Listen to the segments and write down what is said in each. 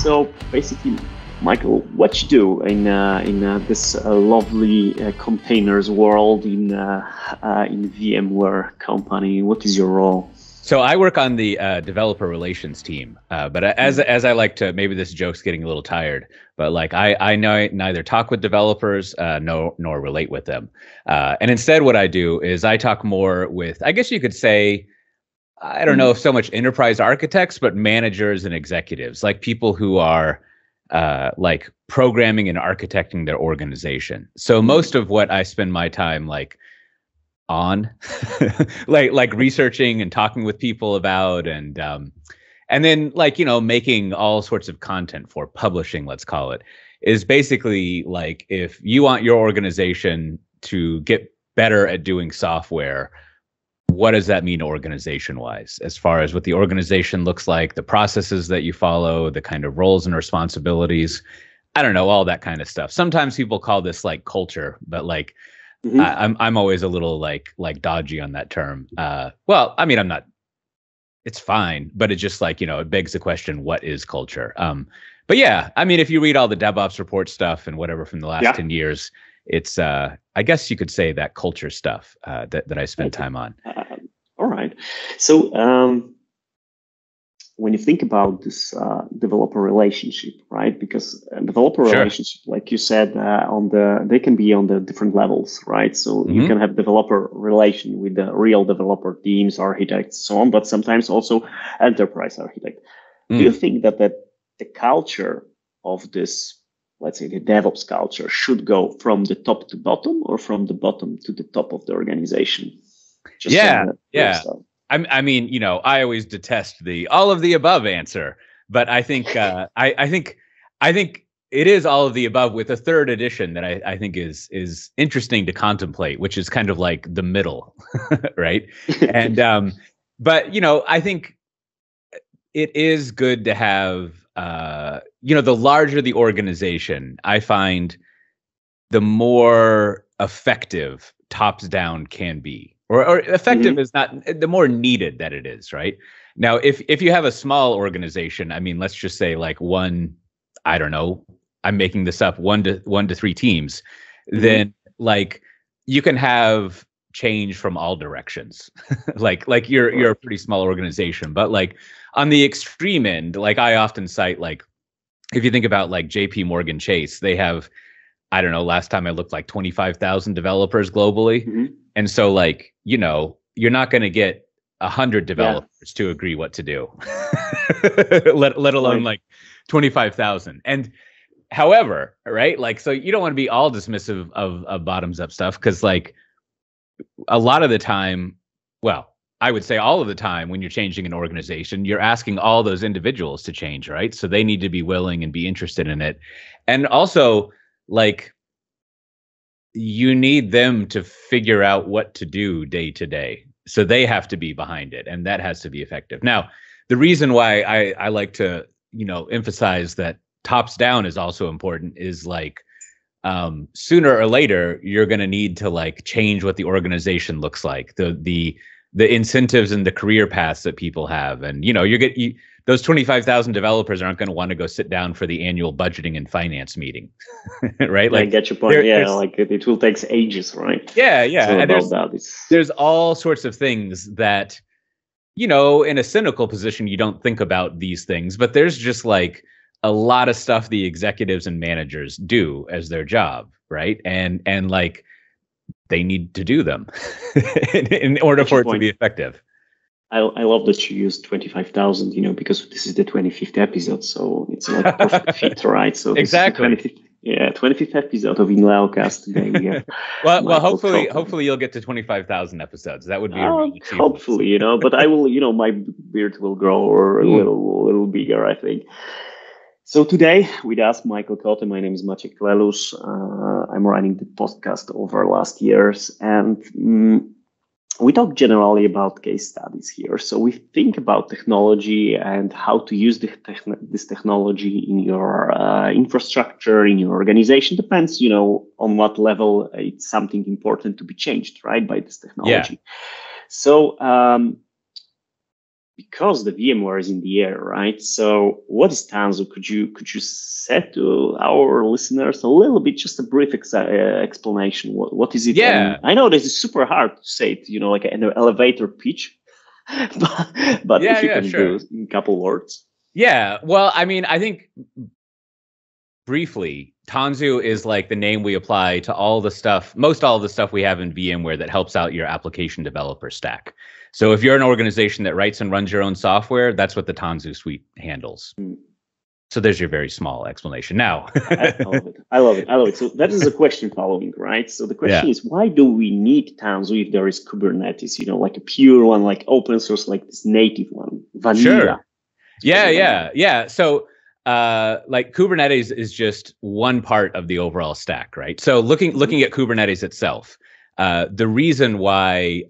So basically, Michael, what you do in this lovely containers world in VMware company? What is your role? So I work on the developer relations team, but as I like to, maybe this joke's getting a little tired, but like I neither talk with developers nor relate with them, and instead what I do is I talk more with, I guess you could say, I don't know if so much enterprise architects, but managers and executives, like people who are like programming and architecting their organization. So most of what I spend my time on like researching and talking with people about, and then making all sorts of content for publishing, let's call it, is basically like, if you want your organization to get better at doing software, what does that mean organization wise, as far as what the organization looks like, the processes that you follow, the kind of roles and responsibilities, I don't know, all that kind of stuff. Sometimes people call this like culture, but like I'm always a little like dodgy on that term. Well, I mean, I'm not, it's fine, but it's just like, it begs the question, what is culture? But yeah, I mean, if you read all the DevOps report stuff and whatever from the last 10 years, it's, I guess you could say that culture stuff that I spend time on. All right. So when you think about this developer relationship, right? Because developer relationship, like you said, they can be on the different levels, right? So you can have developer relation with the real developer teams, architects, so on, but sometimes also enterprise architect. Do you think that the culture of this, let's say the DevOps culture, should go from the top to bottom, or from the bottom to the top of the organization? Yeah. I mean, I always detest the all of the above answer, but I think I think it is all of the above, with a third addition that I think is interesting to contemplate, which is kind of like the middle, right? And but I think it is good to have the larger the organization, I find the more effective tops down can be. Or effective is not, the more needed that it is, right? Now, if you have a small organization, I mean, let's just say like one, I don't know, I'm making this up, one to three teams, then like you can have change from all directions. like you're a pretty small organization, but like on the extreme end, like I often cite, like if you think about like JP Chase, they have, I don't know, last time I looked, like 25,000 developers globally. And so like, you're not going to get 100 developers to agree what to do, let alone like 25,000. And however, right, like, so you don't want to be all dismissive of bottoms up stuff, because like a lot of the time, well, I would say all of the time, when you're changing an organization, you're asking all those individuals to change, right? So they need to be willing and be interested in it. And also, like, you need them to figure out what to do day to day. So they have to be behind it, and that has to be effective. Now, the reason why I like to, emphasize that tops down is also important is like, sooner or later, you're going to need to like change what the organization looks like, the incentives and the career paths that people have. And, those 25,000 developers aren't going to want to go sit down for the annual budgeting and finance meeting, right? Like, I get your point. Yeah, like it will take ages, right? Yeah. So and there's all sorts of things that, in a cynical position, you don't think about these things, but there's just like a lot of stuff the executives and managers do as their job, right? And like, they need to do them in order for it to be effective. I love that you use 25,000, because this is the 25th episode, so it's like a perfect fit, right? So exactly. 25th episode of InLeoCast today. Yeah. well, hopefully you'll get to 25,000 episodes. That would be a real achievement. Hopefully, but I will, my beard will grow or a little bigger, I think. So today we'd ask Michael Coté. My name is Maciej. I'm running the podcast over last years, and we talk generally about case studies here. So we think about technology and how to use this technology in your infrastructure, in your organization. Depends, on what level it's something important to be changed, right, by this technology. Yeah. So because the VMware is in the air, right? So what is Tanzu? Could you say to our listeners a little bit, just a brief explanation? What is it? Yeah. And I know this is super hard to say it, like an elevator pitch, but yeah, if you can sure. do in a couple words. Yeah. Well, I mean, I think briefly, Tanzu is like the name we apply to most all of the stuff we have in VMware that helps out your application developer stack. So if you're an organization that writes and runs your own software, that's what the Tanzu suite handles. So there's your very small explanation. Now, I love it. So that is a question following, right? So the question is, why do we need Tanzu if there is Kubernetes? Like a pure one, like open source, like this native one, vanilla. Sure. Yeah. So like Kubernetes is just one part of the overall stack, right? So looking at Kubernetes itself, the reason why,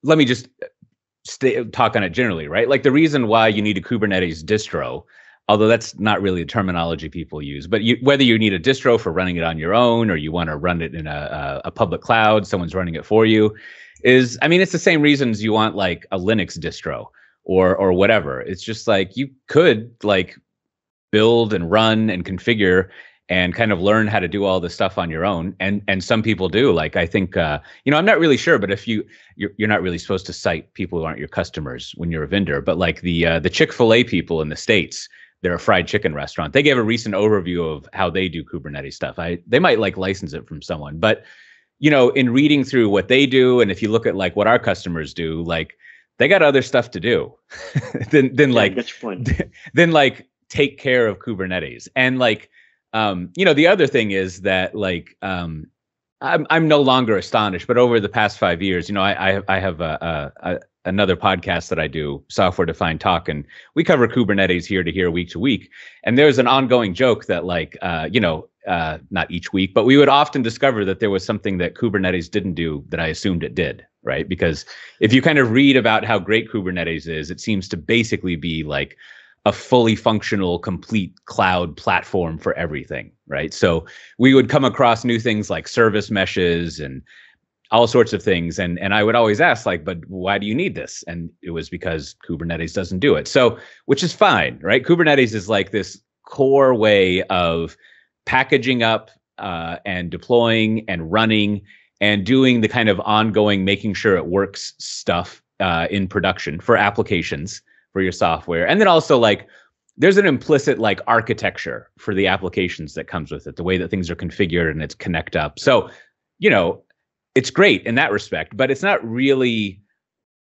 let me just talk on it generally, right? Like the reason why you need a Kubernetes distro, although that's not really the terminology people use, but whether you need a distro for running it on your own or you want to run it in a public cloud, someone's running it for you, it's the same reasons you want like a Linux distro or whatever. It's just like you could like build and run and configure and kind of learn how to do all this stuff on your own. And some people do. Like I think I'm not really sure, but if you're not really supposed to cite people who aren't your customers when you're a vendor, but like the Chick-fil-A people in the States, they're a fried chicken restaurant. They gave a recent overview of how they do Kubernetes stuff. They might like license it from someone, but in reading through what they do, and if you look at like what our customers do, like they got other stuff to do than take care of Kubernetes. And like, the other thing is that like, I'm no longer astonished, but over the past 5 years, I have another podcast that I do, Software Defined Talk, and we cover Kubernetes here to here, week to week. And there's an ongoing joke that like, not each week, but we would often discover that there was something that Kubernetes didn't do that I assumed it did, right? Because if you kind of read about how great Kubernetes is, it seems to basically be like a fully functional, complete cloud platform for everything, right? So we would come across new things like service meshes and all sorts of things. And I would always ask like, but why do you need this? And it was because Kubernetes doesn't do it. So, which is fine, right? Kubernetes is like this core way of packaging up and deploying and running and doing the kind of ongoing, making sure it works stuff in production for applications for your software. And then also like, there's an implicit like architecture for the applications that comes with it, the way that things are configured and it's connect up. So, it's great in that respect, but it's not really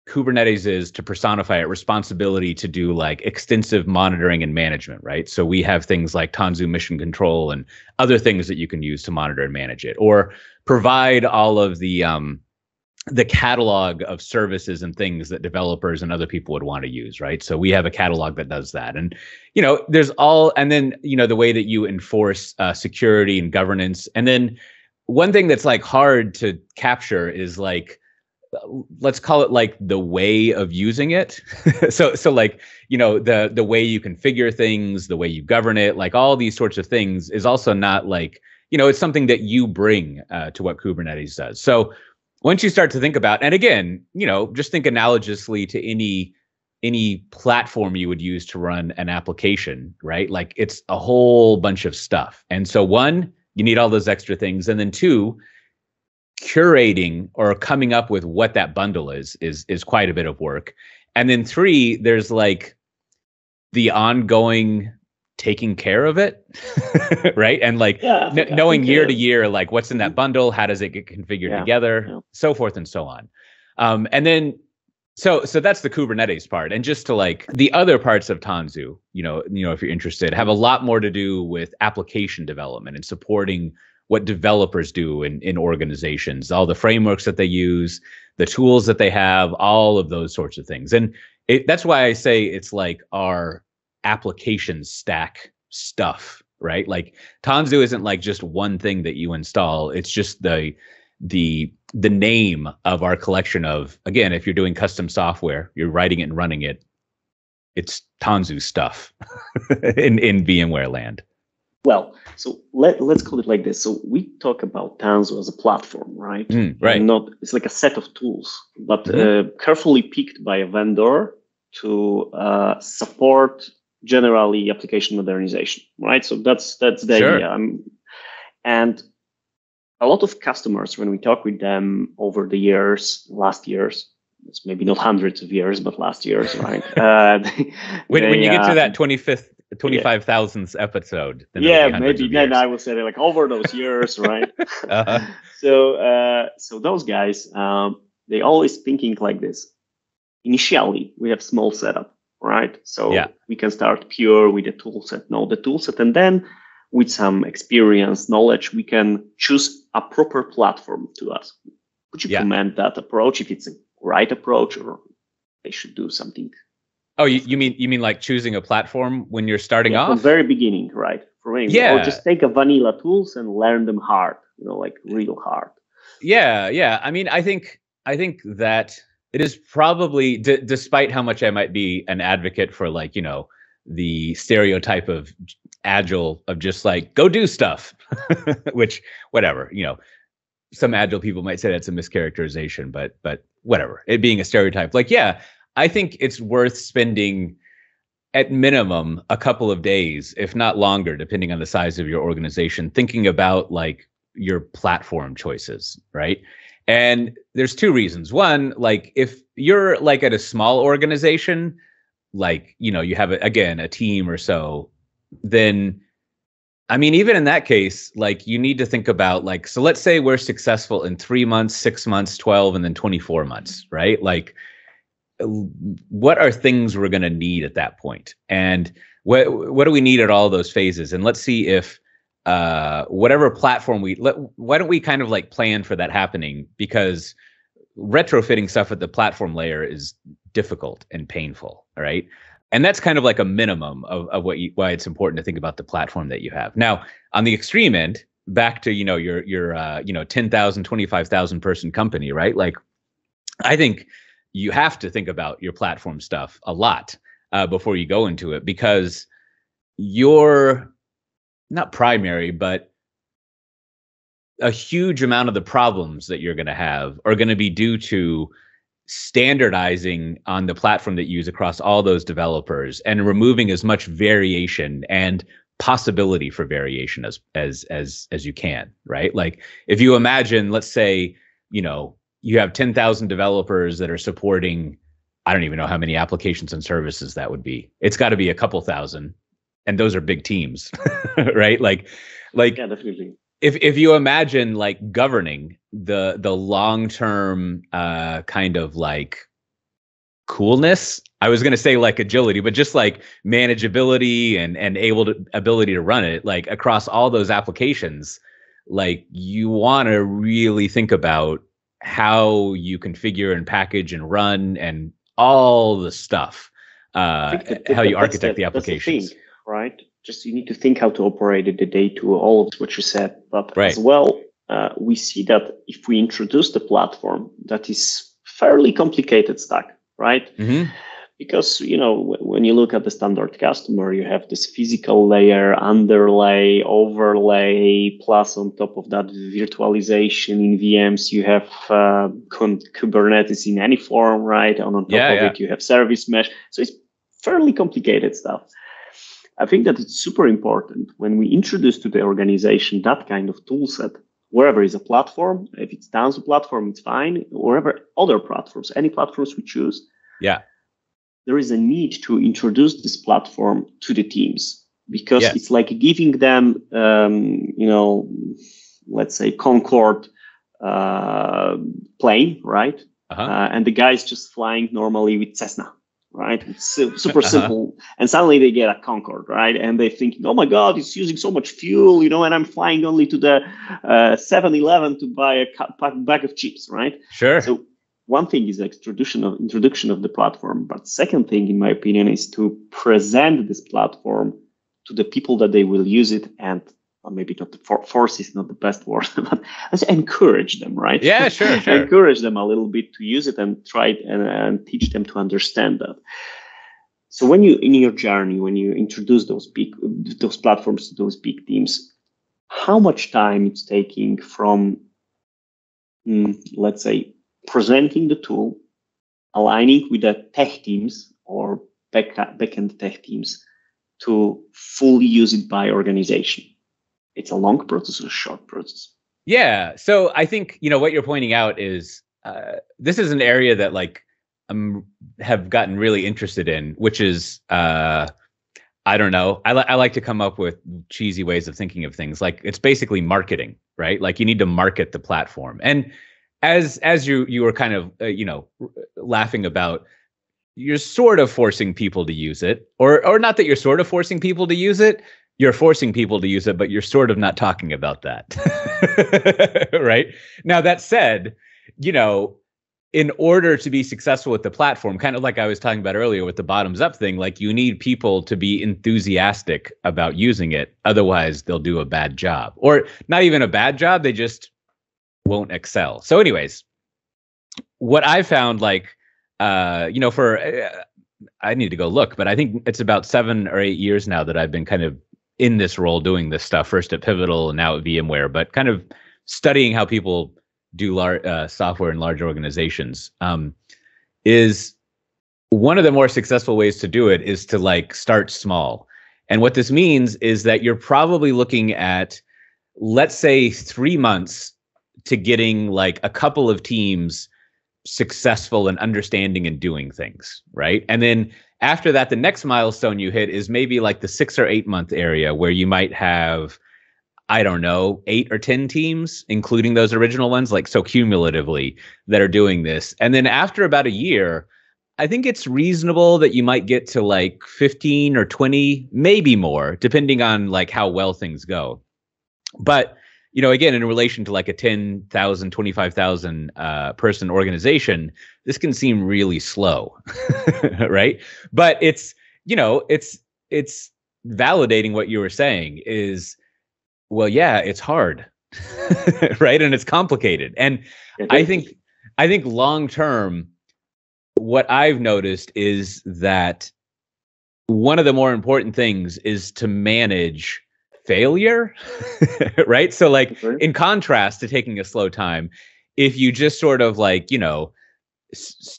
Kubernetes is, to personify it, responsibility to do like extensive monitoring and management, right? So we have things like Tanzu Mission Control and other things that you can use to monitor and manage it, or provide all of the catalog of services and things that developers and other people would want to use, right? So we have a catalog that does that. And, there's and then, the way that you enforce security and governance. And then one thing that's like hard to capture is like, let's call it like the way of using it. so like, the way you configure things, the way you govern it, like all these sorts of things is also not like, it's something that you bring to what Kubernetes does. So once you start to think about, and again, just think analogously to any platform you would use to run an application, right? Like it's a whole bunch of stuff. And so one, you need all those extra things. And then two, curating or coming up with what that bundle is quite a bit of work. And then three, there's like the ongoing taking care of it, right? And like knowing year to year, like what's in that bundle, how does it get configured together, so forth and so on. And then, so that's the Kubernetes part. And just to like the other parts of Tanzu, if you're interested, have a lot more to do with application development and supporting what developers do in organizations, all the frameworks that they use, the tools that they have, all of those sorts of things. And that's why I say it's like our application stack stuff, right? Like Tanzu isn't like just one thing that you install. It's just the name of our collection of, again, if you're doing custom software, you're writing it and running it, it's Tanzu stuff in VMware land. Well, so let's call it like this. So we talk about Tanzu as a platform, right? Right. It's like a set of tools, but carefully picked by a vendor to support generally application modernization, right? So that's the idea. And a lot of customers, when we talk with them over the years, last years, it's maybe not hundreds of years, but last years, right? When you get to that 25,000th episode, then maybe then I will say like over those years, right? So those guys, they always thinking like this. Initially, we have small setup, right? So we can start pure with the toolset, know the toolset, and then with some experience, knowledge, we can choose a proper platform to us. Would you comment that approach if it's a right approach, or they should do something? Oh, you mean like choosing a platform when you're starting off? From the very beginning, right? Or just take a vanilla tools and learn them hard, like real hard. Yeah. I mean, I think that it is probably, despite how much I might be an advocate for like, the stereotype of Agile of just like, go do stuff, which whatever, some Agile people might say that's a mischaracterization, but whatever, it being a stereotype, like, I think it's worth spending at minimum a couple of days, if not longer, depending on the size of your organization, thinking about like your platform choices, right? And there's two reasons. One, like if you're like at a small organization, like, you have, a team or so, then, I mean, even in that case, like you need to think about like, so let's say we're successful in 3 months, 6 months, 12, and then 24 months, right? Like, what are things we're going to need at that point? And what do we need at all those phases? And let's see if whatever platform why don't we kind of like plan for that happening? Because retrofitting stuff at the platform layer is difficult and painful, right? And that's kind of like a minimum of why it's important to think about the platform that you have. Now, on the extreme end, back to your 10,000, 25,000 person company, right? Like, I think you have to think about your platform stuff a lot before you go into it, because you're not primary, but a huge amount of the problems that you're going to have are going to be due to standardizing on the platform that you use across all those developers and removing as much variation and possibility for variation as you can, right? Like if you imagine, let's say, you have 10,000 developers that are supporting, I don't even know how many applications and services that would be. It's got to be a couple thousand, and those are big teams, right? Like, yeah, definitely. If you imagine like governing the long-term kind of like coolness, I was going to say like agility, but just like manageability and ability to run it like across all those applications, like you want to really think about how you configure and package and run and all the stuff, how you architect the applications. That's the thing, right? Just you need to think how to operate it the day to all of what you said. But as well, we see that if we introduce the platform, that is fairly complicated stack, right? Mm-hmm. Because, when you look at the standard customer, you have this physical layer, underlay, overlay, plus on top of that virtualization in VMs, you have Kubernetes in any form, right? And on top of it, you have service mesh. So it's fairly complicated stuff. I think that it's super important when we introduce to the organization that kind of tool set, wherever is a platform, if it's Tanzu platform, it's fine, wherever other platforms, any platforms we choose. Yeah. There is a need to introduce this platform to the teams, because it's like giving them, let's say Concorde plane, right? And the guy's just flying normally with Cessna. Right? It's super simple. And suddenly they get a Concorde, right? And they're thinking, oh my God, it's using so much fuel, and I'm flying only to the 7-Eleven to buy a bag of chips, right? Sure. So one thing is the introduction of the platform. But second thing, in my opinion, is to present this platform to the people that they will use it, and maybe not force is not the best word, but let's encourage them, right? Yeah, sure. Encourage them a little bit to use it and try it and teach them to understand that. So when you, in your journey, when you introduce those platforms to those big teams, how much time it's taking from, let's say, presenting the tool, aligning with the tech teams, or backend tech teams to fully use it by organization? It's a long process or a short process? Yeah. So I think, what you're pointing out is this is an area that have gotten really interested in, which is, I don't know. I like to come up with cheesy ways of thinking of things. Like, it's basically marketing, right? Like, you need to market the platform. And as you were kind of, laughing about, you're sort of forcing people to use it, or not that you're sort of forcing people to use it. You're forcing people to use it, but you're sort of not talking about that. Right? Now, that said, in order to be successful with the platform, kind of like I was talking about earlier with the bottoms up thing, like, you need people to be enthusiastic about using it. Otherwise, they'll do a bad job, or not even a bad job. They just won't excel. So anyways, what I found, I need to go look, but I think it's about 7 or 8 years now that I've been kind of in this role doing this stuff, first at Pivotal and now at VMware, but kind of studying how people do software in large organizations. Is one of the more successful ways to do it is to start small. And what this means is that you're probably looking at, let's say, 3 months to getting a couple of teams successful in understanding and doing things, right? And then after that, the next milestone you hit is maybe the 6 or 8 month area, where you might have, I don't know, 8 or 10 teams, including those original ones, so cumulatively, that are doing this. And then after about a year, I think it's reasonable that you might get to 15 or 20, maybe more, depending on how well things go. But again, in relation to a 10,000, 25,000 person organization, this can seem really slow, right? But it's validating what you were saying is, well, yeah, it's hard, right? And it's complicated. And I think long term, what I've noticed is that one of the more important things is to manage failure, right? So in contrast to taking a slow time, if you just sort of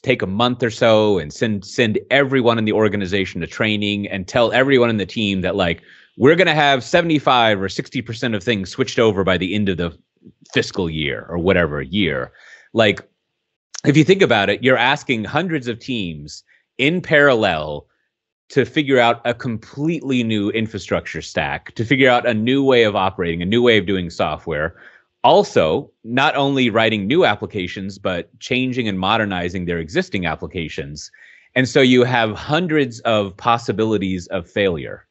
take a month or so and send everyone in the organization to training and tell everyone in the team that we're going to have 75 or 60% of things switched over by the end of the fiscal year or whatever year. If you think about it, you're asking hundreds of teams in parallel to figure out a completely new infrastructure stack, to figure out a new way of operating, a new way of doing software. Also, not only writing new applications, but changing and modernizing their existing applications. And so you have hundreds of possibilities of failure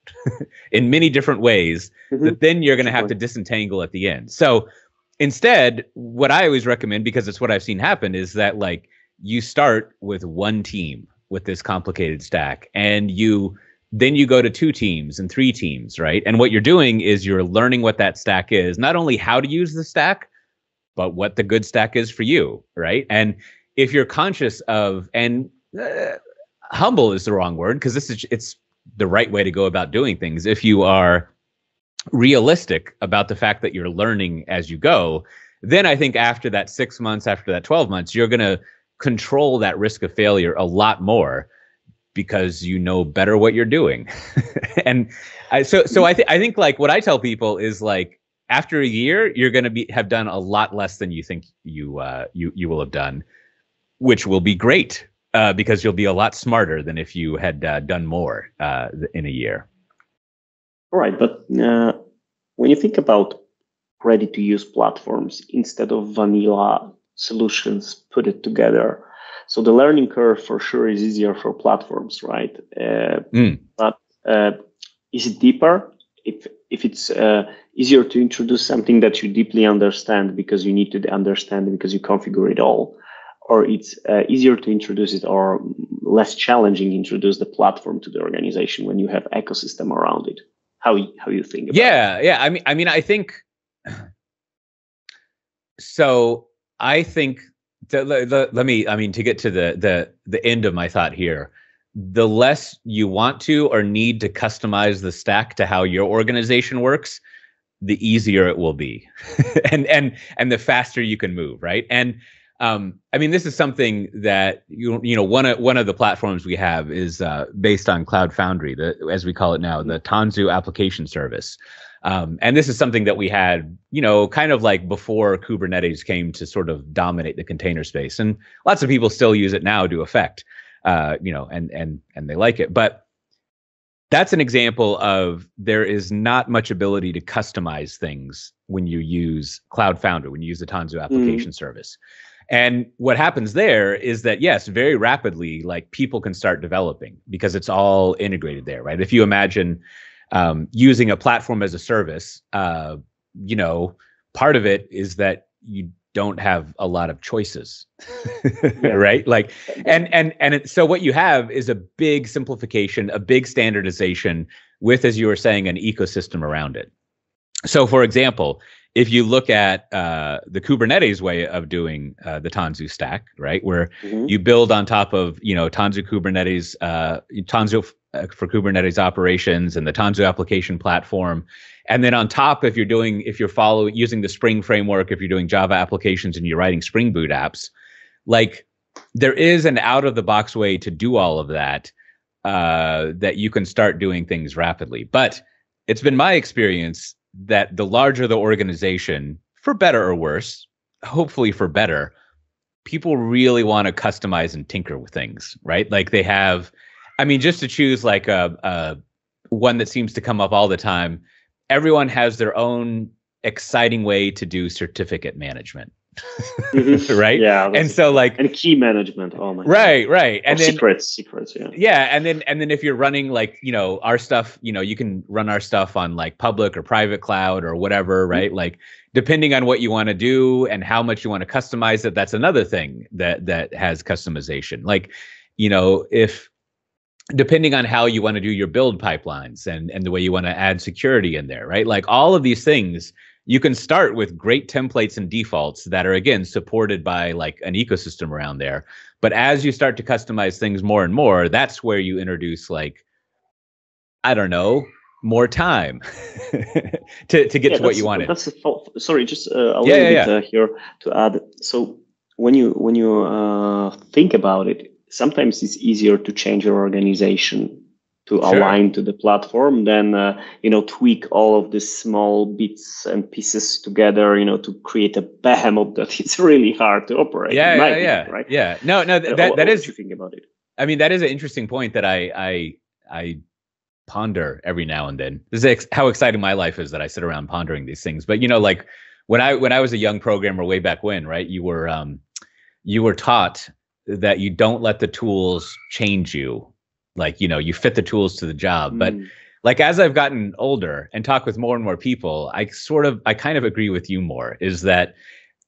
in many different ways that then you're going to have to disentangle at the end. So instead, what I always recommend, because it's what I've seen happen, is that you start with one team with this complicated stack, and then you go to 2 teams and 3 teams, right? And what you're doing is you're learning what that stack is, not only how to use the stack, but what the good stack is for you, right? And if you're conscious of, and humble is the wrong word, because it's the right way to go about doing things. If you are realistic about the fact that you're learning as you go, then I think after that 6 months, after that 12 months, you're going to control that risk of failure a lot more, because you know better what you're doing. And I think what I tell people is after a year, you're going to have done a lot less than you think you will have done, which will be great, because you'll be a lot smarter than if you had done more in a year. All right, but when you think about ready-to-use platforms instead of vanilla solutions put it together, so the learning curve for sure is easier for platforms, right? But is it deeper? If it's easier to introduce something that you deeply understand because you need to understand it because you configure it all, or it's easier to introduce it, or less challenging to introduce the platform to the organization when you have ecosystem around it? How you think about it? Yeah. I mean, I think so. I think to get to the end of my thought here, the less you want to or need to customize the stack to how your organization works, the easier it will be, and the faster you can move, right? And I mean, this is something that one of the platforms we have is based on Cloud Foundry, as we call it now, the Tanzu application service. And this is something that we had, kind of like before Kubernetes came to sort of dominate the container space. And lots of people still use it now to effect, and they like it. But that's an example of there is not much ability to customize things when you use Cloud Foundry, when you use the Tanzu application service. And what happens there is that, yes, very rapidly, like people can start developing because it's all integrated there, right? If you imagine using a platform as a service, part of it is that you don't have a lot of choices, right? Like, so what you have is a big simplification, a big standardization with, as you were saying, an ecosystem around it. So, for example, if you look at the Kubernetes way of doing the Tanzu stack, right, where you build on top of Tanzu Kubernetes, Tanzu for Kubernetes operations, and the Tanzu application platform, and then on top, if you're using the Spring framework, if you're doing Java applications and you're writing Spring Boot apps, like there is an out-of-the-box way to do all of that, that you can start doing things rapidly. But it's been my experience that the larger the organization, for better or worse, hopefully for better, people really want to customize and tinker with things, right? Like they have, just to choose like a one that seems to come up all the time, everyone has their own exciting way to do certificate management. Right? Yeah. And so and key management. Oh my God. Right. And then secrets, yeah. Yeah. And then if you're running our stuff, you can run our stuff on like public or private cloud or whatever, right? Like depending on what you want to do and how much you want to customize it, that's another thing that has customization. Like, if depending on how you want to do your build pipelines and the way you want to add security in there, right? Like all of these things, you can start with great templates and defaults that are, again, supported by like an ecosystem around there. But as you start to customize things more and more, that's where you introduce more time to get to what you wanted. That's sorry, just a little bit here to add. So when you think about it, sometimes it's easier to change your organization to align to the platform than tweak all of these small bits and pieces together, to create a behemoth that is really hard to operate. Right? Yeah. No, that is. What you think about it? That is an interesting point that I ponder every now and then. This is how exciting my life is that I sit around pondering these things. But like when I was a young programmer way back when, right? You were taught that you don't let the tools change you. Like, you fit the tools to the job. But like, as I've gotten older and talk with more and more people, I kind of agree with you more, is that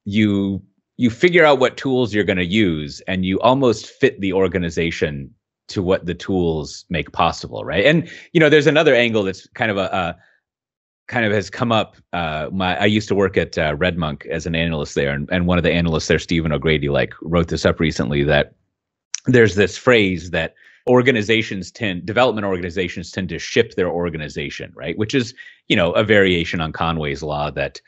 you figure out what tools you're going to use and you almost fit the organization to what the tools make possible. Right. And, there's another angle that's kind of has come up. I used to work at RedMonk as an analyst there. And one of the analysts there, Stephen O'Grady, wrote this up recently, that there's this phrase that development organizations tend to ship their organization, right? Which is, a variation on Conway's law that,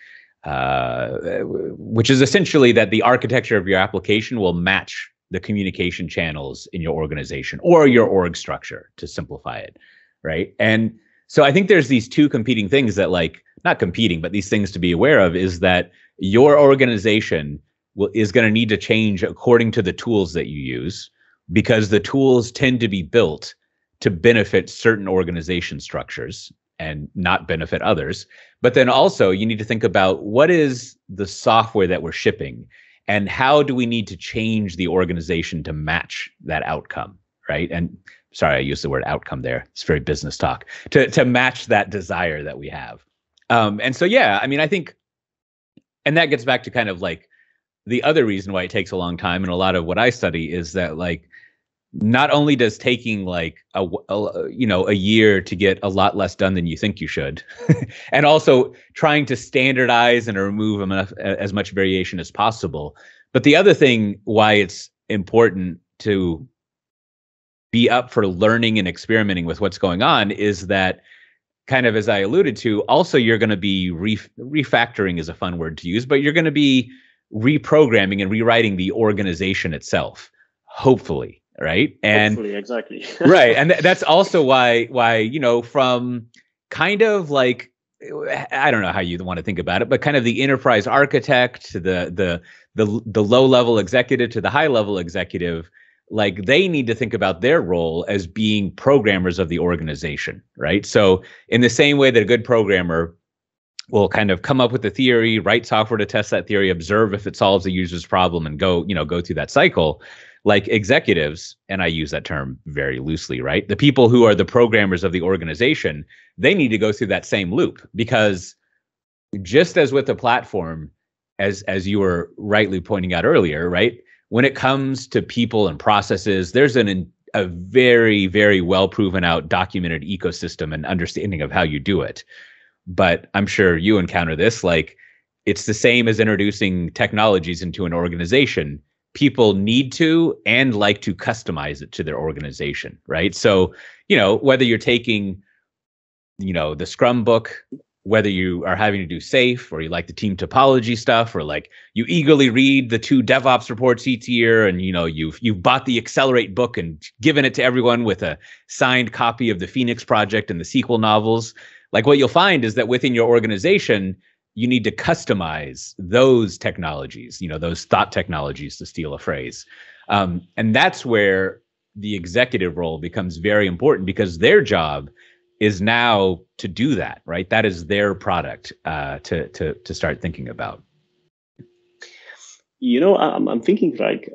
which is essentially that the architecture of your application will match the communication channels in your organization or your org structure, to simplify it, right? And so I think there's these two competing things that not competing, but these things to be aware of, is that your organization is going to need to change according to the tools that you use, because the tools tend to be built to benefit certain organization structures and not benefit others. But then also you need to think about what is the software that we're shipping and how do we need to change the organization to match that outcome, right? And sorry, I used the word outcome there. It's very business talk. To match that desire that we have. And so, I think, and that gets back to kind of like the other reason why it takes a long time, and a lot of what I study is that not only does taking a year to get a lot less done than you think you should, and also trying to standardize and remove as much variation as possible. But the other thing why it's important to be up for learning and experimenting with what's going on is that, kind of as I alluded to, also you're going to be refactoring is a fun word to use, but you're going to be reprogramming and rewriting the organization itself, hopefully, right? And hopefully, exactly. Right, and that's also why from kind of like, I don't know how you want to think about it, but kind of the enterprise architect to the low level executive to the high level executive, like they need to think about their role as being programmers of the organization, right? So in the same way that a good programmer will kind of come up with the theory, write software to test that theory, observe if it solves a user's problem, and go through that cycle. Like executives, and I use that term very loosely, right? The people who are the programmers of the organization, they need to go through that same loop, because just as with the platform, as you were rightly pointing out earlier, right? When it comes to people and processes, there's a very, very well proven out documented ecosystem and understanding of how you do it. But I'm sure you encounter this, like it's the same as introducing technologies into an organization. People need to and like to customize it to their organization, right? So, whether you're taking, the Scrum book, whether you are having to do SAFe, or you like the team topology stuff, or like you eagerly read the 2 DevOps reports each year, and you've bought the Accelerate book and given it to everyone with a signed copy of the Phoenix Project and the SQL novels. Like what you'll find is that within your organization, you need to customize those technologies, those thought technologies, to steal a phrase. And that's where the executive role becomes very important, because their job is now to do that, right? That is their product to start thinking about. I'm thinking like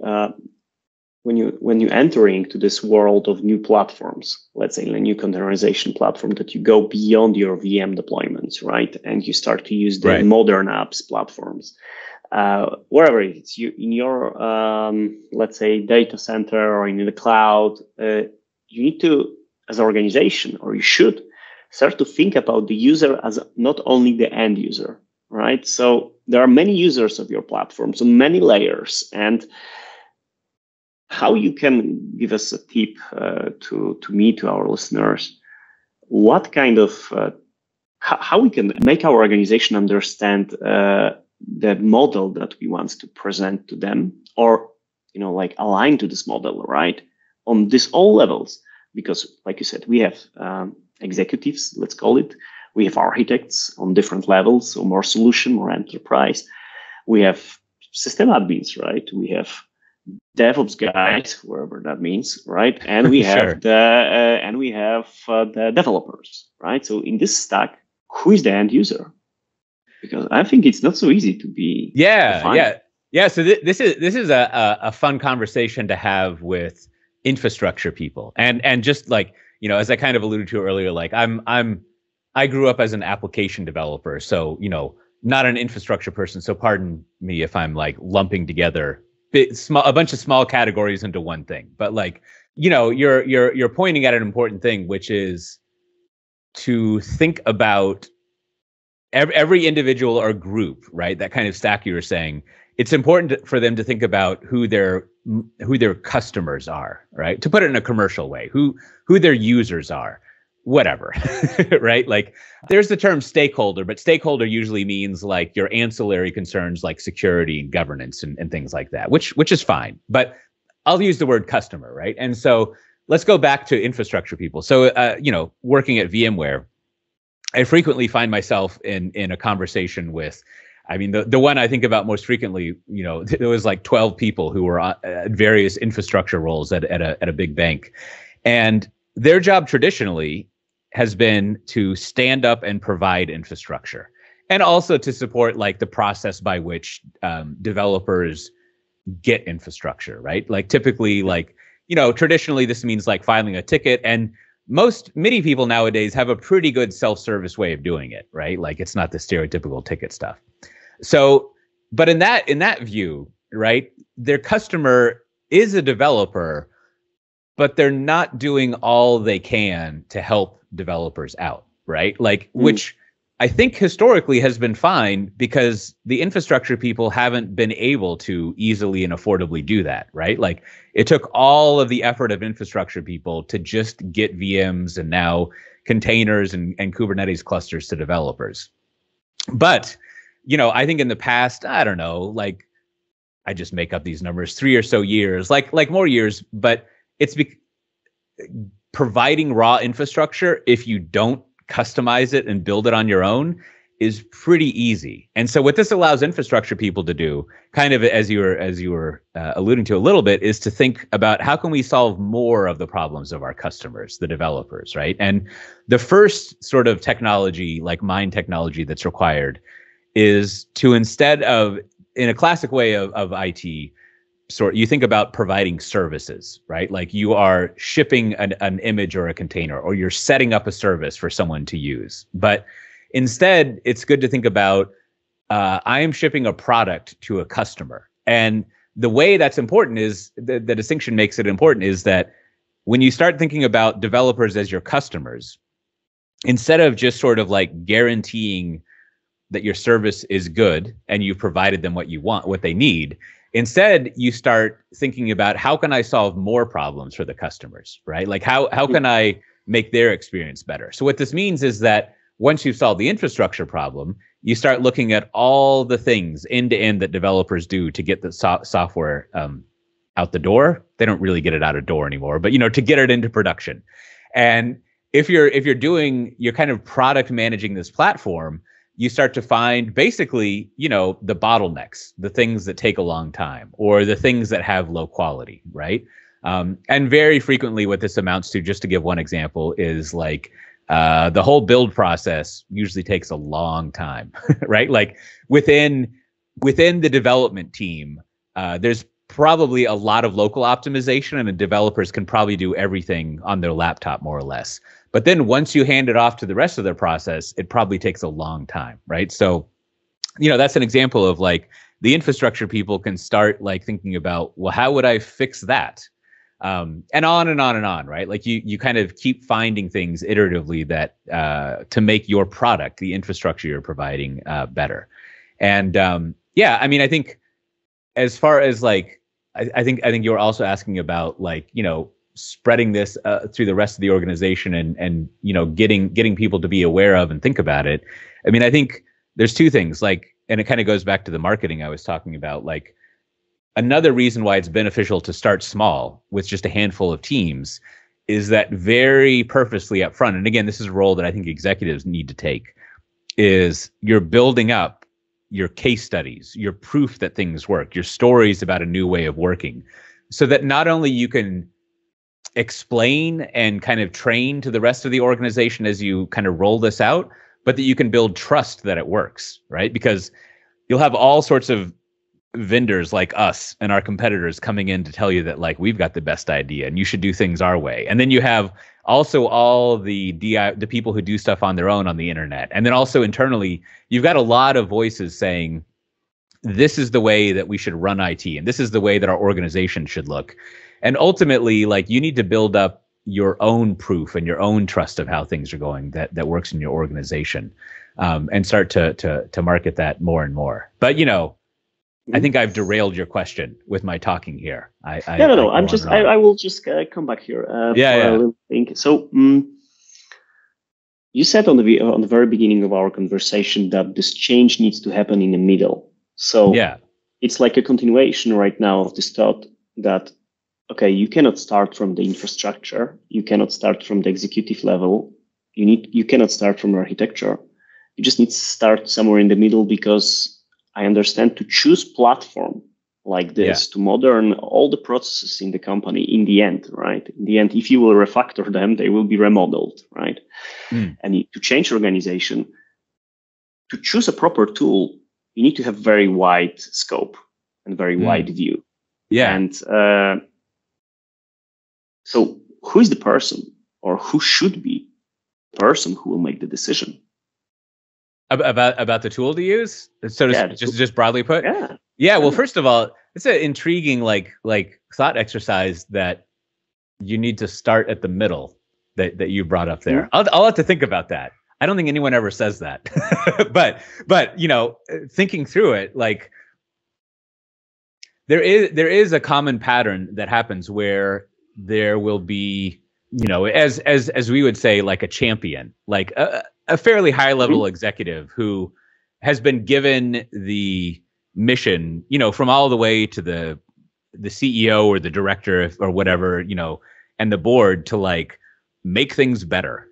when you enter into this world of new platforms, let's say a new containerization platform, that you go beyond your VM deployments, right? And you start to use the modern apps platforms, wherever it's in your, let's say, data center or in the cloud. You need to, as an organization, or you should start to think about the user as not only the end user, right? So there are many users of your platform, so many layers, and how you can give us a tip to our listeners, what kind of how we can make our organization understand the model that we want to present to them, or like align to this model, right, on this all levels. Because like you said, we have executives, let's call it, we have architects on different levels, so more solution, more enterprise, we have system admins, right, we have DevOps guys, wherever that means, right? And we have the developers, right? So in this stack, who is the end user? Because I think it's not so easy to be defined. So this is a fun conversation to have with infrastructure people, and just like as I kind of alluded to earlier, like I grew up as an application developer, so not an infrastructure person. So pardon me if I'm like lumping together a bunch of small categories into one thing, but like you're pointing at an important thing, which is to think about every individual or group, right? That kind of stack you were saying. It's important for them to think about who their customers are, right? To put it in a commercial way, who their users are, whatever, right? Like there's the term stakeholder, but stakeholder usually means like your ancillary concerns like security and governance and things like that, which is fine. But I'll use the word customer, right? And so let's go back to infrastructure people. So, working at VMware, I frequently find myself in a conversation with, I mean, the one I think about most frequently, there was like 12 people who were at various infrastructure roles at a big bank. And their job traditionally has been to stand up and provide infrastructure, and also to support like the process by which developers get infrastructure, right? Like typically, like, traditionally this means like filing a ticket, and many people nowadays have a pretty good self-service way of doing it, right? Like it's not the stereotypical ticket stuff. So, but in that view, right, their customer is a developer, but they're not doing all they can to help developers out, right? Like, which I think historically has been fine, because the infrastructure people haven't been able to easily and affordably do that, right? Like it took all of the effort of infrastructure people to just get VMs and now containers and Kubernetes clusters to developers. But, I think in the past, I don't know, like I just make up these numbers, 3 or so years, like more years, but it's providing raw infrastructure, if you don't customize it and build it on your own, is pretty easy. And so what this allows infrastructure people to do, kind of as you were alluding to a little bit, is to think about how can we solve more of the problems of our customers, the developers, right? And the first sort of technology, like mine technology, that's required is to, instead of, in a classic way of IT, you think about providing services, right? Like you are shipping an image or a container, or you're setting up a service for someone to use. But instead, it's good to think about, I am shipping a product to a customer. And the way that's important is, the distinction makes it important, is that when you start thinking about developers as your customers, instead of just sort of like guaranteeing that your service is good and you've provided them what you want, what they need, instead you start thinking about, how can I solve more problems for the customers, right? Like how can I make their experience better? So what this means is that once you've solved the infrastructure problem, you start looking at all the things end to end that developers do to get the software out the door. They don't really get it out of door anymore, but to get it into production. And if you're kind of product managing this platform, you start to find basically, the bottlenecks, the things that take a long time, or the things that have low quality, right? And very frequently what this amounts to, just to give one example, is like the whole build process usually takes a long time, right? Like within the development team, there's probably a lot of local optimization, and the developers can probably do everything on their laptop more or less. But then once you hand it off to the rest of their process, it probably takes a long time, right? So, that's an example of like the infrastructure people can start like thinking about, well, how would I fix that? And on and on and on, right? Like you kind of keep finding things iteratively that to make your product, the infrastructure you're providing, better. And I think as far as like, I think you're also asking about like, spreading this through the rest of the organization and getting people to be aware of and think about it. I mean, I think there's two things, like, and it kind of goes back to the marketing I was talking about. Like, another reason why it's beneficial to start small with just a handful of teams is that very purposely up front, and again, this is a role that I think executives need to take, is you're building up your case studies, your proof that things work, your stories about a new way of working, so that not only you can explain and kind of train to the rest of the organization as you kind of roll this out, but that you can build trust that it works, right? Because you'll have all sorts of vendors like us and our competitors coming in to tell you that like we've got the best idea and you should do things our way. And then you have also all the people who do stuff on their own on the internet. And then also internally, you've got a lot of voices saying, this is the way that we should run IT, and this is the way that our organization should look. And ultimately, like, you need to build up your own proof and your own trust of how things are going that works in your organization, and start to market that more and more. But I think I've derailed your question with my talking here. No. I will just come back here. A little thing. So you said on the very beginning of our conversation that this change needs to happen in the middle. So it's like a continuation right now of this thought that, okay, you cannot start from the infrastructure. You cannot start from the executive level. You cannot start from architecture. You just need to start somewhere in the middle, because I understand to choose platform like this to modern all the processes in the company in the end, right? In the end, if you will refactor them, they will be remodeled, right? And to change organization, to choose a proper tool, you need to have very wide scope and very wide view. And so who is the person, or who should be the person who will make the decision? About the tool to use, so just broadly put. Well, first of all, it's an intriguing like thought exercise that you need to start at the middle that you brought up there. I'll have to think about that. I don't think anyone ever says that, but thinking through it, like there is a common pattern that happens where there will be, as we would say, like a champion, like a fairly high level executive who has been given the mission, from all the way to the CEO or the director or whatever, and the board to like make things better.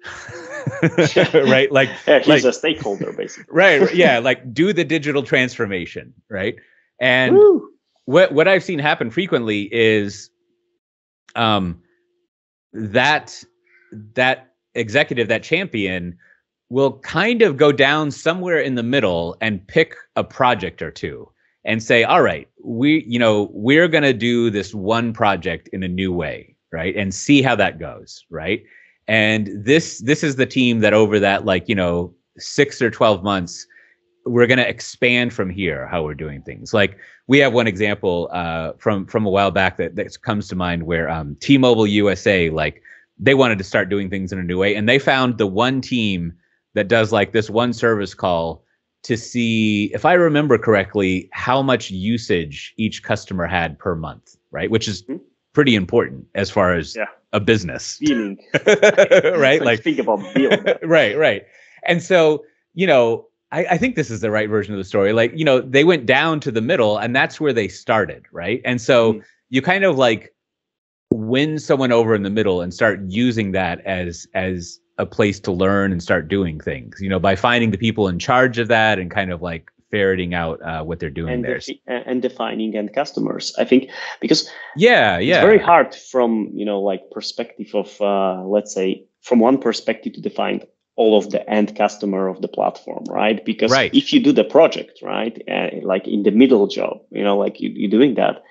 Right? Like, yeah, he's a stakeholder basically. Right. Yeah. Like do the digital transformation. Right. And Woo. what I've seen happen frequently is that executive, that champion, will kind of go down somewhere in the middle and pick a project or two and say, all right, we're going to do this one project in a new way, right? And see how that goes, right? And this is the team that over that 6 or 12 months, we're going to expand from here how we're doing things. Like we have one example from a while back that comes to mind where T-Mobile USA, like they wanted to start doing things in a new way, and they found the one team that does like this one service call to see, if I remember correctly, how much usage each customer had per month, right? Which is pretty important as far as a business. Billing. Right? Like think about billing. Right. And so, I think this is the right version of the story. Like, they went down to the middle and that's where they started, right? And so you kind of like win someone over in the middle and start using that as a place to learn and start doing things, by finding the people in charge of that and kind of like ferreting out what they're doing there. And defining end customers, I think, because it's very hard from, perspective of, let's say, from one perspective to define all of the end customer of the platform, right? Because if you do the project, right, like in the middle job, like you're doing that,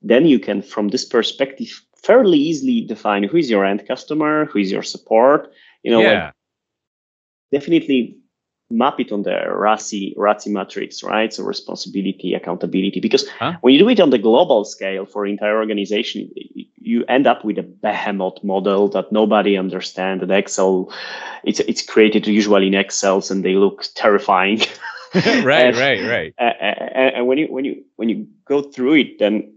then you can, from this perspective, fairly easily define who is your end customer, who is your support, like definitely map it on the RACI matrix, right? So responsibility, accountability, because when you do it on the global scale for entire organization, you end up with a behemoth model that nobody understands. That Excel, it's created usually in Excels and they look terrifying. Right. And when you go through it, then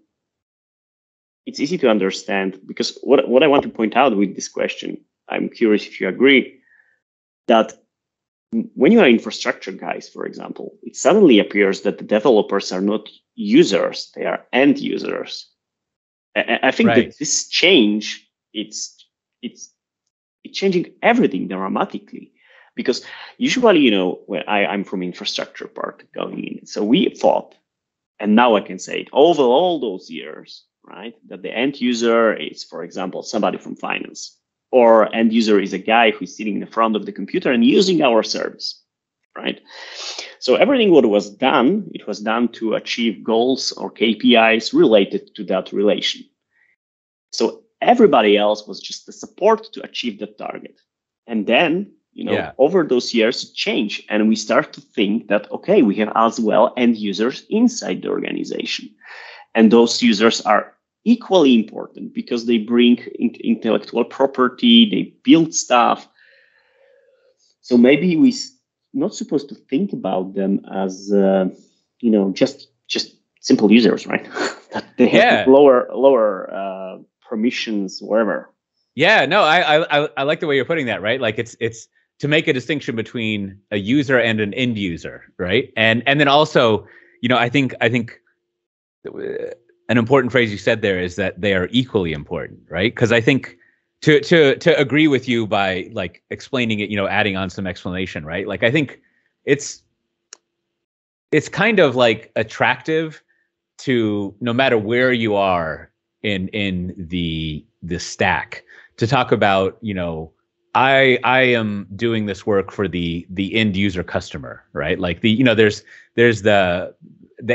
it's easy to understand, because what I want to point out with this question, I'm curious if you agree, that when you are infrastructure guys, for example, it suddenly appears that the developers are not users, they are end users. I think that this change, it's changing everything dramatically, because usually, when I'm from infrastructure part going in, so we thought, and now I can say it, over all those years, right, that the end user is, for example, somebody from finance, or end user is a guy who's sitting in the front of the computer and using our service, right? So everything what was done, it was done to achieve goals or KPIs related to that relation. So everybody else was just the support to achieve that target. And then, over those years it changed, and we start to think that, okay, we have as well end users inside the organization. And those users are equally important because they bring intellectual property, they build stuff. So maybe we're not supposed to think about them as, just simple users, right? That they have lower permissions, whatever. Yeah, no, I like the way you're putting that, right? Like it's to make a distinction between a user and an end user, right? And then also, I think an important phrase you said there is that they are equally important, right? Because I think to agree with you by like explaining it, adding on some explanation, right? Like I think it's kind of like attractive to, no matter where you are in the stack, to talk about, I am doing this work for the end user customer, right? Like there's the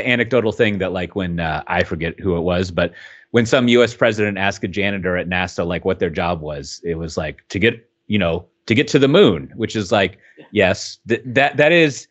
anecdotal thing that, like, when I forget who it was, but when some U.S. president asked a janitor at NASA like what their job was, it was like to get to the moon, which is like, yes, that's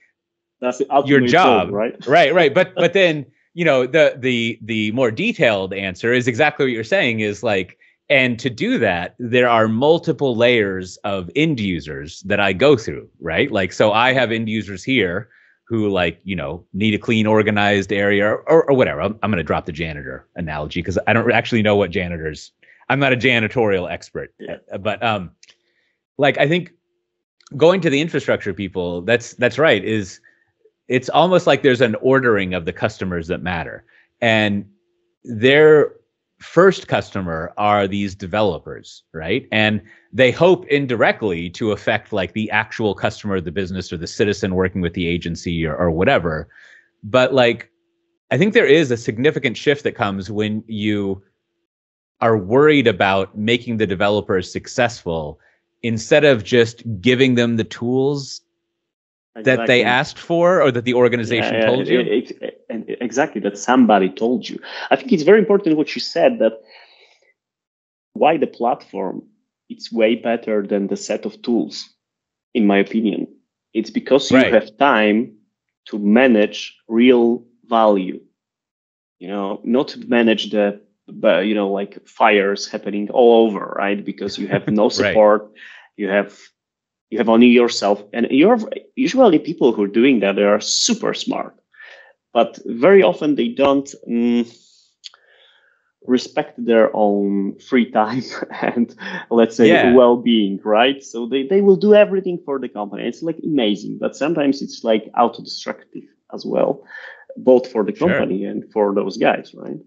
your job, goal, right? Right. But then the more detailed answer is exactly what you're saying, is like, and to do that, there are multiple layers of end users that I go through, right? Like, so I have end users here who, like, need a clean, organized area or whatever. I'm going to drop the janitor analogy because I don't actually know what janitors, I'm not a janitorial expert, but like, I think going to the infrastructure people, that's right, is, it's almost like there's an ordering of the customers that matter. And their first customer are these developers, right? And they hope indirectly to affect like the actual customer of the business or the citizen working with the agency or whatever. But like, I think there is a significant shift that comes when you are worried about making the developers successful instead of just giving them the tools that they asked for or that the organization told you. Exactly, that somebody told you. I think it's very important what you said, that why the platform, it's way better than the set of tools, in my opinion. It's because you have time to manage real value, not to manage the, like fires happening all over, right? Because you have no support, you have only yourself, and you're usually people who are doing that, they are super smart, but very often they don't respect their own free time and let's say well-being, right? So they will do everything for the company. It's like amazing, but sometimes it's like auto-destructive as well, both for the company and for those guys, right?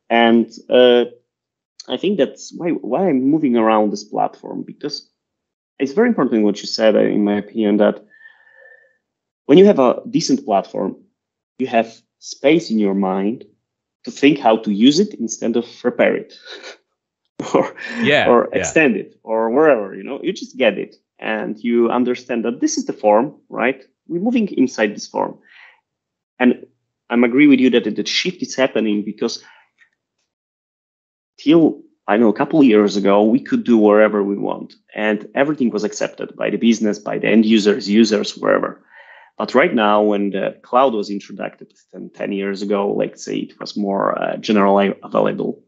And I think that's why I'm moving around this platform, because it's very important what you said, in my opinion, that when you have a decent platform, you have space in your mind to think how to use it instead of repair it or extend it or wherever, you just get it and you understand that this is the form, right? We're moving inside this form. And I'm agree with you that the shift is happening because till I know a couple of years ago, we could do wherever we want and everything was accepted by the business, by the end users, wherever. But right now, when the cloud was introduced 10 years ago, let's say it was more generally available,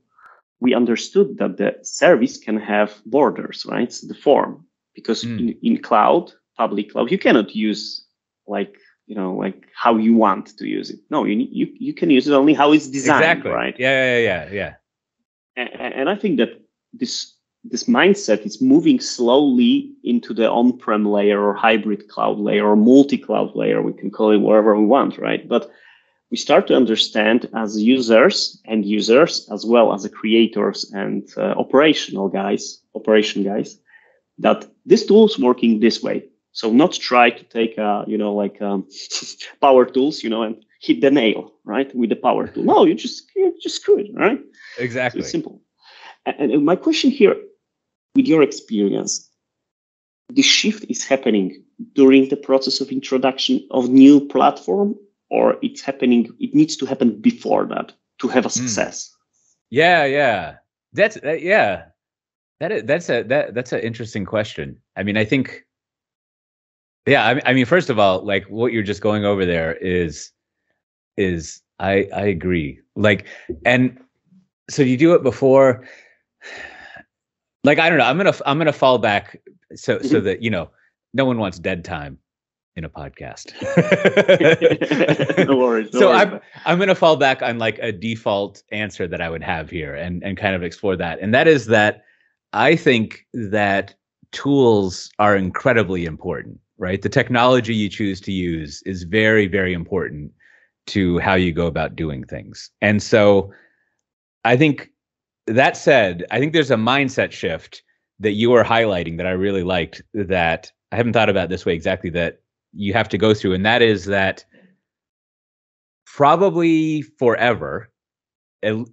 we understood that the service can have borders, right? So the form, because in cloud, public cloud, you cannot use like how you want to use it. No, you can use it only how it's designed, right? Yeah. And I think that this mindset is moving slowly into the on-prem layer or hybrid cloud layer or multi-cloud layer. We can call it whatever we want, right? But we start to understand as end users, as well as the creators and operation guys, that this tool is working this way. So not try to take power tools, and hit the nail, right, with the power tool. No, you just screw it, right? Exactly. So it's simple. And my question here, with your experience, the shift is happening during the process of introduction of new platform, or it needs to happen before that to have a success? That's an interesting question. I mean, I think, I mean, first of all, like what you're just going over there is I agree. Like, and so you do it before, like, I don't know, I'm gonna fall back so that, no one wants dead time in a podcast. No worries. I'm gonna fall back on like a default answer that I would have here and kind of explore that. And that is that I think that tools are incredibly important, right? The technology you choose to use is very, very important to how you go about doing things. And so I think, that said, I think there's a mindset shift that you are highlighting that I really liked, that I haven't thought about this way exactly, that you have to go through. And that is that probably forever,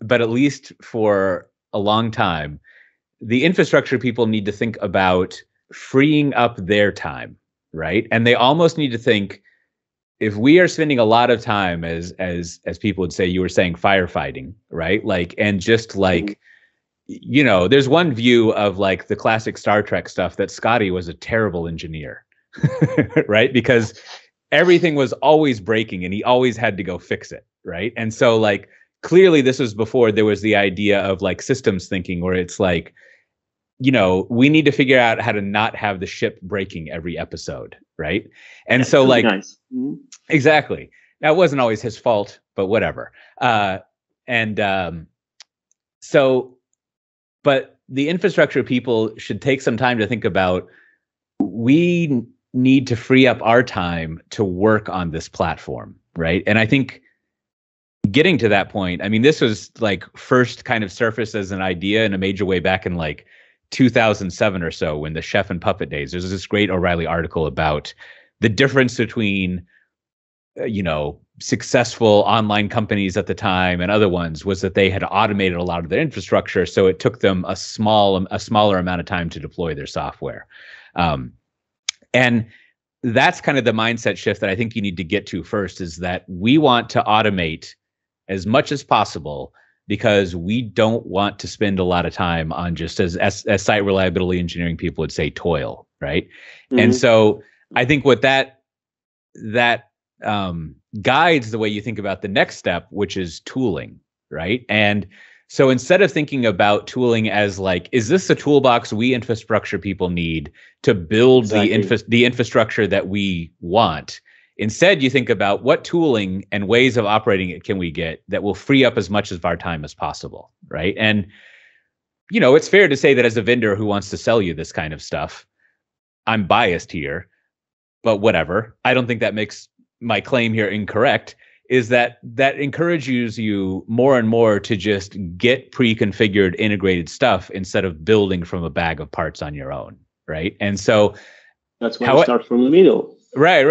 but at least for a long time, the infrastructure people need to think about freeing up their time, right? And they almost need to think, if we are spending a lot of time, as people would say, you were saying, firefighting, right? Like, and just like, there's one view of like the classic Star Trek stuff that Scotty was a terrible engineer, right? Because everything was always breaking and he always had to go fix it, right? And so like, clearly this was before there was the idea of like systems thinking, where it's like, we need to figure out how to not have the ship breaking every episode, right? And so like, nice. Exactly. Now, it wasn't always his fault, but whatever. But the infrastructure people should take some time to think about, we need to free up our time to work on this platform, right? And I think getting to that point, I mean, this was like first kind of surfaced as an idea in a major way back in like 2007 or so, when the Chef and Puppet days. There's this great O'Reilly article about the difference between successful online companies at the time and other ones was that they had automated a lot of their infrastructure, so it took them a smaller amount of time to deploy their software. And that's kind of the mindset shift that I think you need to get to first, is that we want to automate as much as possible because we don't want to spend a lot of time on, just as site reliability engineering people would say, toil, right? Mm-hmm. And so I think what that guides the way you think about the next step, which is tooling, right? And so instead of thinking about tooling as like, is this the toolbox we infrastructure people need to build the infrastructure that we want? Instead, you think about what tooling and ways of operating it can we get that will free up as much of our time as possible, right? And, it's fair to say that as a vendor who wants to sell you this kind of stuff, I'm biased here, but whatever. I don't think that makes my claim here incorrect, is that encourages you more and more to just get pre-configured integrated stuff instead of building from a bag of parts on your own, right? And so that's why I start from the middle. Right.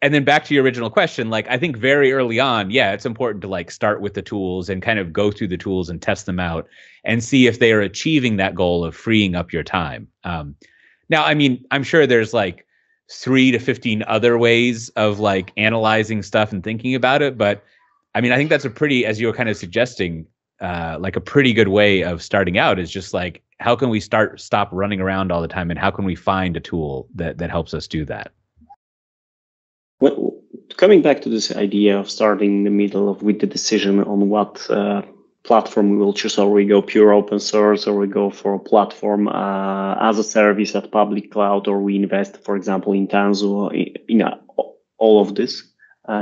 And then back to your original question, like, I think very early on, yeah, it's important to like start with the tools and kind of go through the tools and test them out and see if they are achieving that goal of freeing up your time. Now, I mean, I'm sure there's like 3 to 15 other ways of like analyzing stuff and thinking about it. But I mean, I think that's a pretty, as you were kind of suggesting, like a pretty good way of starting out, is just like, how can we stop running around all the time, and how can we find a tool that helps us do that? Well, coming back to this idea of starting in the middle with the decision on what platform we will choose, or we go pure open source, or we go for a platform as a service at public cloud, or we invest, for example, in Tanzu, in all of this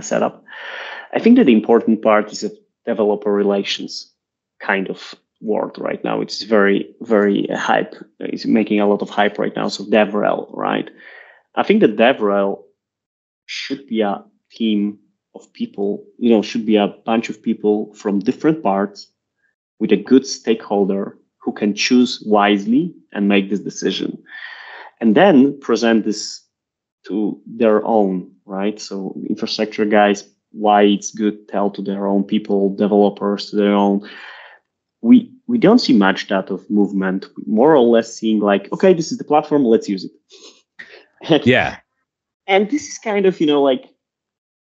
setup. I think that the important part is a developer relations kind of word right now. It's very, very hype. It's making a lot of hype right now. So DevRel, right? I think that DevRel should be a team of people, should be a bunch of people from different parts with a good stakeholder who can choose wisely and make this decision, and then present this to their own, right? So infrastructure guys, why it's good, tell to their own people, developers to their own. We don't see much that of movement, more or less seeing like, okay, this is the platform, let's use it. Yeah. And this is kind of, like,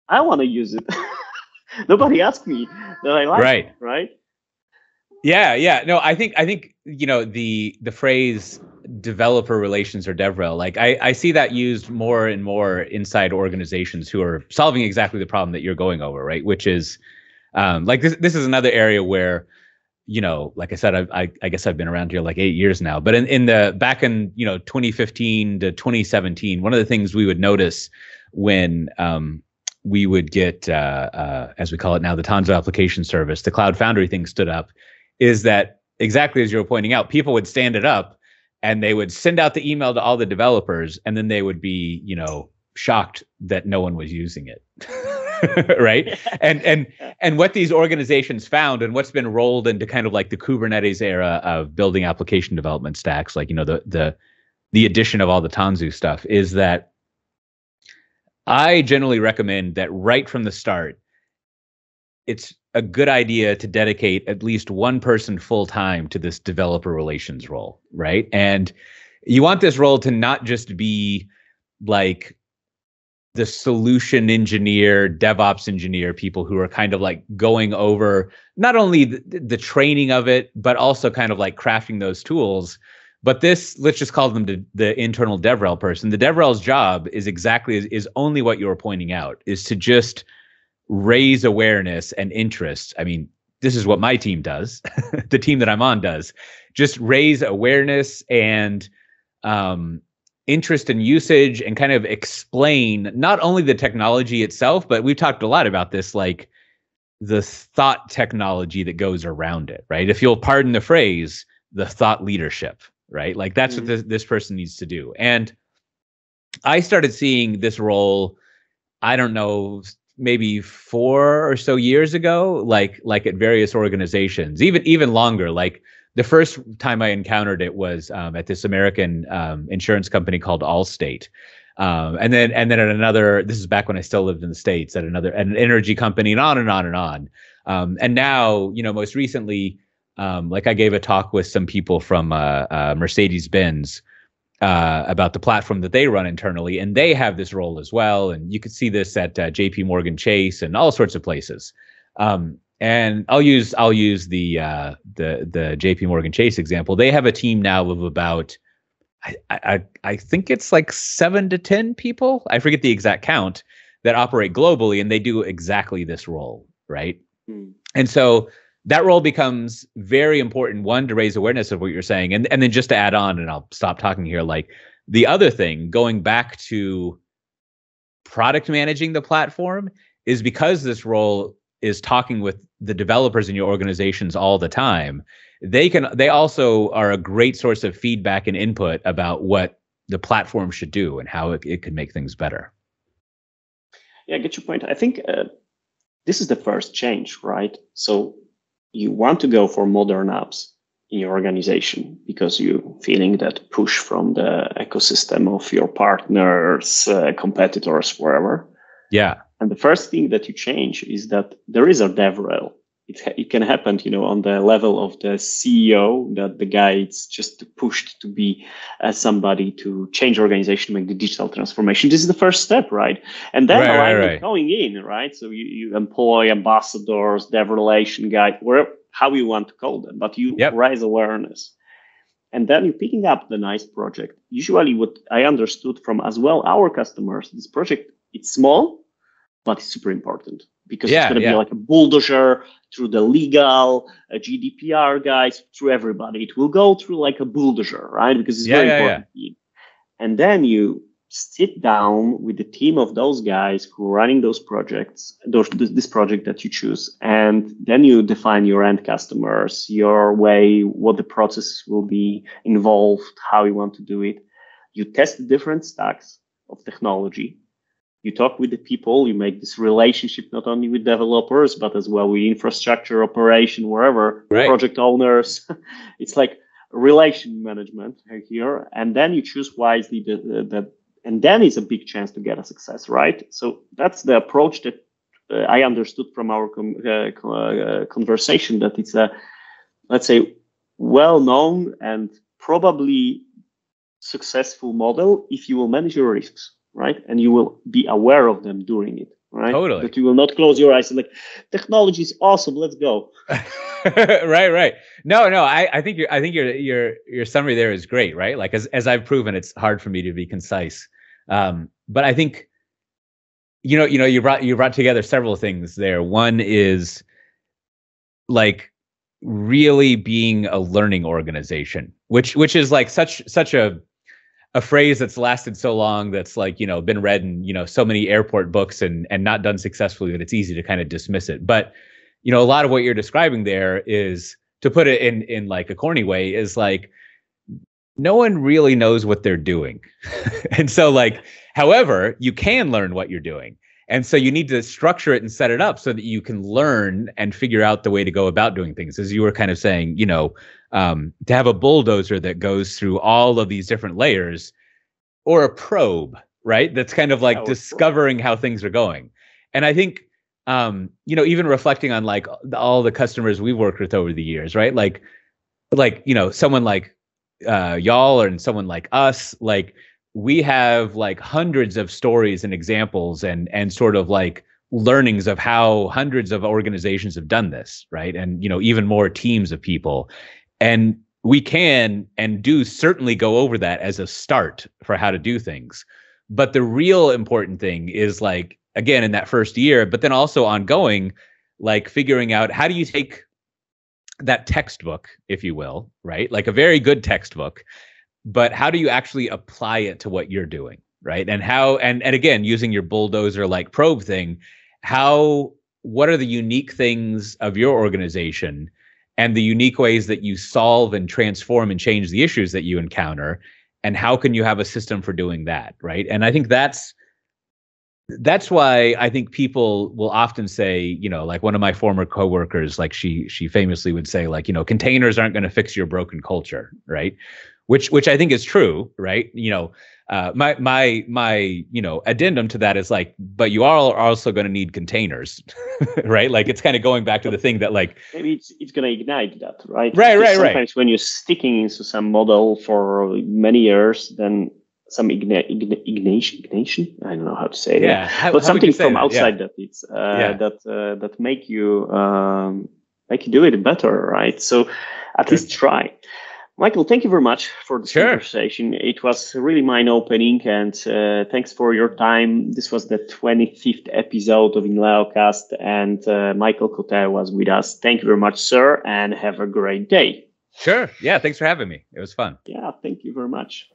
I want to use it. Nobody asked me that I like it, right? Yeah. No, I think the phrase developer relations or DevRel, like I see that used more and more inside organizations who are solving exactly the problem that you're going over, right? Which is like this is another area where, like I said, I guess I've been around here like 8 years now, but in the back in 2015 to 2017, one of the things we would notice when we would get, as we call it now, the Tanzu application service, the Cloud Foundry thing stood up, is that exactly as you were pointing out, people would stand it up and they would send out the email to all the developers, and then they would be, shocked that no one was using it. Right. And what these organizations found, and what's been rolled into kind of like the Kubernetes era of building application development stacks, like, the addition of all the Tanzu stuff, is that I generally recommend that right from the start, it's a good idea to dedicate at least one person full time to this developer relations role, right? And you want this role to not just be like the solution engineer, DevOps engineer, people who are kind of like going over not only the training of it, but also kind of like crafting those tools. But this, let's just call them the internal DevRel person. The DevRel's job is only what you were pointing out, is to just raise awareness and interest. I mean, this is what my team does. The team that I'm on does. Just raise awareness and interest in usage, and kind of explain not only the technology itself, but we've talked a lot about this, like the thought technology that goes around it, right? If you'll pardon the phrase, the thought leadership, right? Like that's what this person needs to do. And I started seeing this role, I don't know, maybe 4 or so years ago, like at various organizations, even longer. Like the first time I encountered it was at this American insurance company called Allstate. And then at another, this is back when I still lived in the States, at an energy company, and on and on and on. And now, most recently, like I gave a talk with some people from Mercedes-Benz about the platform that they run internally, and they have this role as well. And you could see this at JP Chase and all sorts of places. And I'll use the JP Chase example. They have a team now of about, I think it's like 7 to 10 people. I forget the exact count, that operate globally, and they do exactly this role, right? And so that role becomes very important, one, to raise awareness of what you're saying. And then just to add on, and I'll stop talking here, like the other thing, going back to product managing the platform, is because this role is talking with the developers in your organizations all the time. They also are a great source of feedback and input about what the platform should do and how it could make things better. Yeah, I get your point. I think this is the first change, right? So you want to go for modern apps in your organization because you're feeling that push from the ecosystem of your partners, competitors, wherever. Yeah. And the first thing that you change is that there is a DevRel. It can happen, on the level of the CEO, that the guy is just pushed to be somebody to change organization, make the digital transformation. This is the first step, right? And then alignment going in, right? So you employ ambassadors, dev relation guy, how you want to call them, but you raise awareness. And then you're picking up the nice project. Usually what I understood from as well our customers, this project, it's small, but it's super important. Because it's going to be like a bulldozer through the legal, GDPR guys, through everybody. It will go through like a bulldozer, right? Because it's very important. And then you sit down with the team of those guys who are running those projects, this project that you choose. And then you define your end customers, your way, what the process will be involved, how you want to do it. You test the different stacks of technology. You talk with the people, you make this relationship not only with developers, but as well with infrastructure, operation, wherever, project owners. It's like relation management here. And then you choose wisely and then it's a big chance to get a success, right? So that's the approach that I understood from our conversation, that it's a, let's say, well-known and probably successful model if you will manage your risks. Right. And you will be aware of them during it. Right. Totally. That you will not close your eyes and like, technology is awesome. Let's go. Right. No. I think your summary there is great. Right. Like as I've proven, it's hard for me to be concise. But I think, you brought together several things there. One is like really being a learning organization, which is like such a phrase that's lasted so long, that's like, been read in, so many airport books and not done successfully, that it's easy to kind of dismiss it. But, a lot of what you're describing there is, to put it in like a corny way, is like, no one really knows what they're doing. And so like, however, you can learn what you're doing. And so you need to structure it and set it up so that you can learn and figure out the way to go about doing things. As you were kind of saying, to have a bulldozer that goes through all of these different layers, or a probe, right? That's kind of like discovering how things are going. And I think, even reflecting on like all the customers we've worked with over the years, right? Like, someone like y'all, and someone like us, like, we have like hundreds of stories and examples and sort of like learnings of how hundreds of organizations have done this, right? And, even more teams of people. And we can and do certainly go over that as a start for how to do things. But the real important thing is like, again, in that first year, but then also ongoing, like figuring out, how do you take that textbook, if you will, right? Like a very good textbook, but how do you actually apply it to what you're doing, right? And how, and again, using your bulldozer like probe thing, what are the unique things of your organization and the unique ways that you solve and transform and change the issues that you encounter? and how can you have a system for doing that, right? And I think that's why I think people will often say, you know, like one of my former coworkers, like she famously would say, like, you know, containers aren't going to fix your broken culture, right? Which I think is true, right? You know, my you know, addendum to that is like, but you are also going to need containers, right? Like it's kind of going back to the thing that like maybe it's going to ignite that, right? Right. Sometimes when you're sticking into some model for many years, then some ignition. I don't know how to say it. Yeah, but something from that? outside that it's that make you do it better, right? So at least try. Michael, thank you very much for this conversation. It was really mind-opening, and thanks for your time. This was the 25th episode of 𝓽𝓻𝓮ś𝓬𝓲, and Michael Coté was with us. Thank you very much, sir, and have a great day. Sure. Yeah, thanks for having me. It was fun. Yeah, thank you very much.